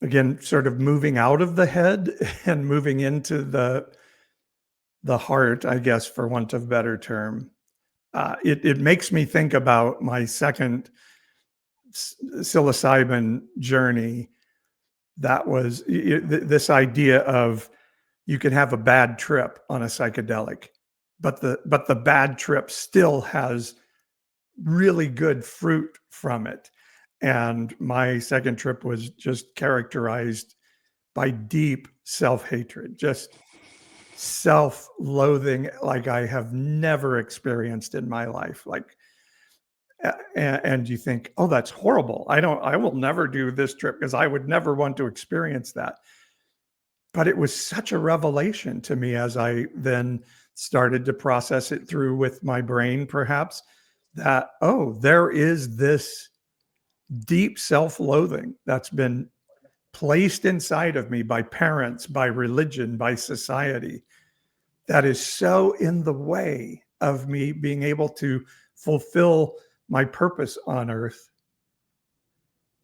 again, sort of moving out of the head and moving into the heart, I guess, for want of a better term. It makes me think about my second psilocybin journey. That was this idea of you can have a bad trip on a psychedelic, but the bad trip still has really good fruit from it. And my second trip was just characterized by deep self-hatred, just self-loathing like I have never experienced in my life. Like, and you think, oh, that's horrible. I will never do this trip because I would never want to experience that. But it was such a revelation to me as I then started to process it through with my brain, perhaps, that, oh, there is this deep self-loathing that's been placed inside of me by parents, by religion, by society, that is so in the way of me being able to fulfill my purpose on earth.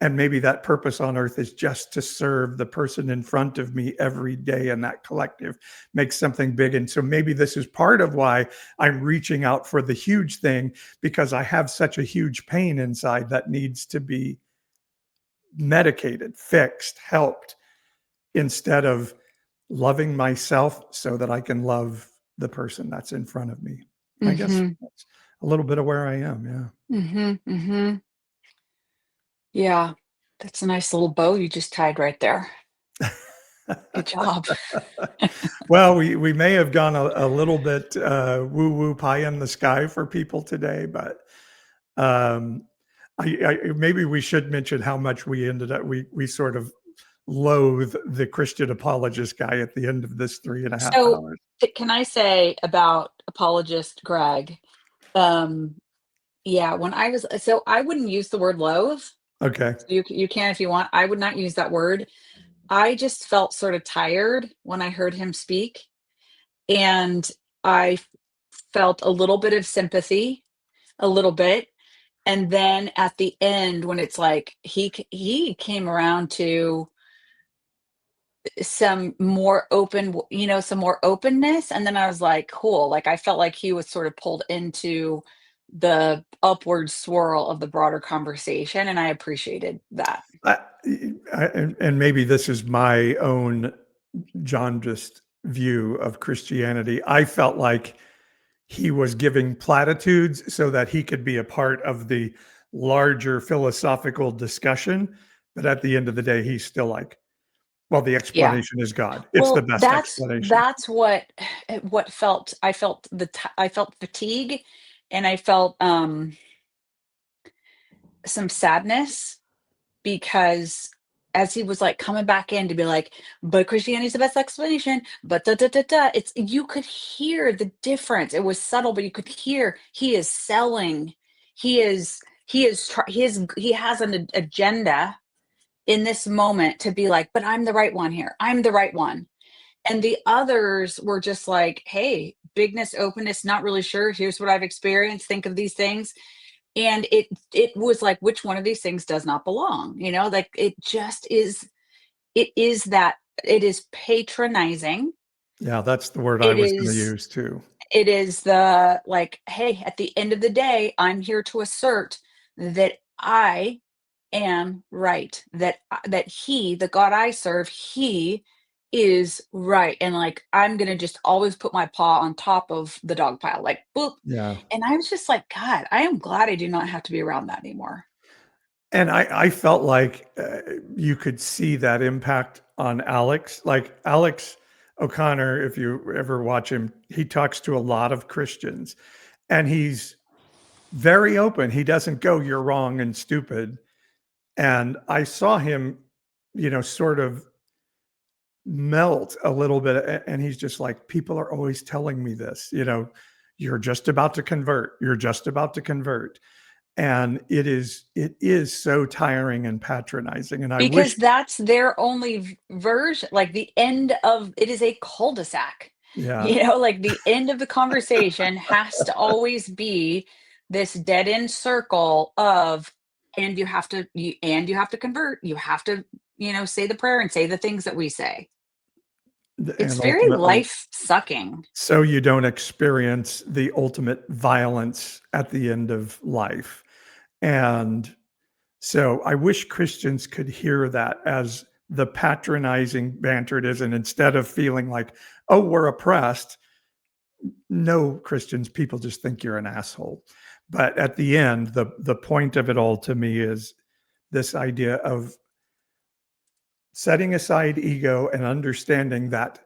And maybe that purpose on earth is just to serve the person in front of me every day, and that collective makes something big. And so maybe this is part of why I'm reaching out for the huge thing, because I have such a huge pain inside that needs to be medicated, fixed, helped, instead of loving myself so that I can love the person that's in front of me. I guess that's a little bit of where I am. Yeah. Yeah, that's a nice little bow you just tied right there. Good job. Well, we may have gone a little bit woo-woo pie in the sky for people today, but maybe we should mention how much we ended up, we sort of loathe the Christian apologist guy at the end of this 3.5 So, hours. can I say about apologist Greg? Yeah, when I was I wouldn't use the word loathe. Okay. You can if you want. I would not use that word. I just felt sort of tired when I heard him speak, and I felt a little bit of sympathy, a little bit. And then at the end, when it's like he came around to some more open, some more openness, and then I was like, cool. Like I felt like he was sort of pulled into the upward swirl of the broader conversation, and I appreciated that. And maybe this is my own jaundiced view of Christianity. I felt like he was giving platitudes so that he could be a part of the larger philosophical discussion. But at the end of the day, he's still like, well, the explanation is God. It's the best explanation. That's what felt. I felt I felt fatigue, and I felt some sadness, because as he was like coming back in to be like, but Christianity is the best explanation, but da da da da. You could hear the difference. It was subtle, but you could hear he is selling. He has an agenda in this moment to be like, but I'm the right one here. I'm the right one. And the others were just like, hey, bigness, openness, not really sure. Here's what I've experienced. Think of these things. And it was like, which one of these things does not belong? Like it just is, it is patronizing. Yeah, that's the word I was going to use too. It is the like, hey, at the end of the day, I'm here to assert that I am right, that he, the God I serve, he is right, and like I'm gonna just always put my paw on top of the dog pile, like boop. Yeah. And I was just like, God, I am glad I do not have to be around that anymore. And I felt like you could see that impact on Alex. Like Alex O'Connor, if you ever watch him, he talks to a lot of Christians, and he's very open. He doesn't go, you're wrong and stupid. And I saw him, sort of melt a little bit. And he's just like, people are always telling me this, you're just about to convert. You're just about to convert. And it is so tiring and patronizing. And because that's their only version, like the end of it is a cul-de-sac. Yeah. Like the end of the conversation has to always be this dead end circle of, and you have to convert. You have to, say the prayer and say the things that we say. It's very life sucking. So you don't experience the ultimate violence at the end of life. And so I wish Christians could hear that as the patronizing banter it is. And instead of feeling like, oh, we're oppressed. No, Christians, people just think you're an asshole. But at the end, the point of it all to me is this idea of setting aside ego and understanding that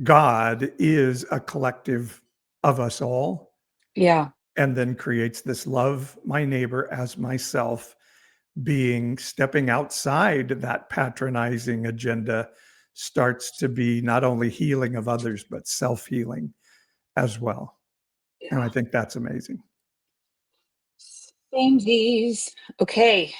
God is a collective of us all. Yeah. And then creates this love my neighbor as myself, stepping outside that patronizing agenda starts to be not only healing of others, but self-healing as well. Yeah. And I think that's amazing. Samesies. Okay.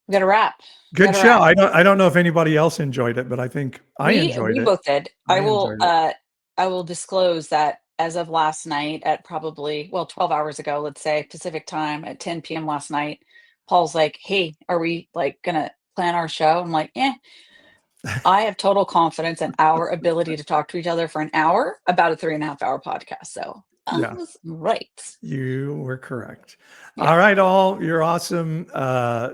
We got to wrap. Good show. I don't know if anybody else enjoyed it, but I think I enjoyed it. We both did. I will disclose that as of last night at probably 12 hours ago, let's say Pacific time at 10 p.m. last night, Paul's like, hey, are we like gonna plan our show? I'm like, I have total confidence in our ability to talk to each other for an hour about a 3.5-hour podcast. So I Yeah. was right. You were correct. Yeah. All right, all. You're awesome.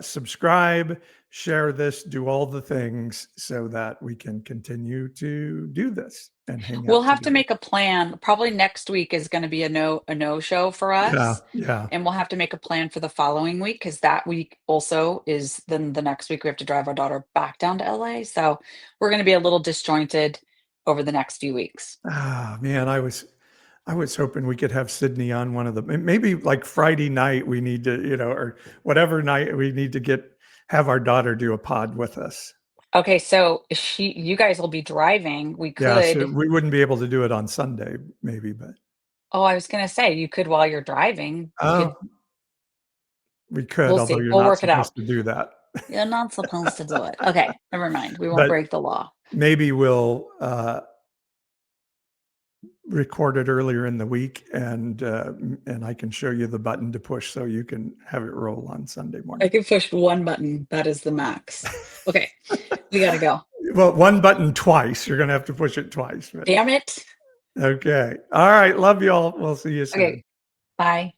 Subscribe, share this, do all the things so that we can continue to do this and hang out. We'll have to together. make a plan. Probably next week is going to be a no show for us. Yeah. And we'll have to make a plan for the following week, because that week also is then the next week we have to drive our daughter back down to LA. So we're going to be a little disjointed over the next few weeks. Ah, man, I was hoping we could have Sydney on one of the, maybe like Friday night we need to, or whatever night we need to have our daughter do a pod with us. Okay, so you guys will be driving. We could. Yeah, so we wouldn't be able to do it on Sunday, maybe, but. Oh, I was going to say you could while you're driving. We could, We'll although see. you're We'll not work it out. supposed to do that. You're not supposed to do it. Okay, never mind. We won't break the law. Maybe we'll record it earlier in the week, and I can show you the button to push so you can have it roll on Sunday morning. I can push one button. That is the max. Okay, we got to go. Well, one button twice. You're going to have to push it twice. Damn it. Okay. All right. Love you all. We'll see you soon. Okay. Bye.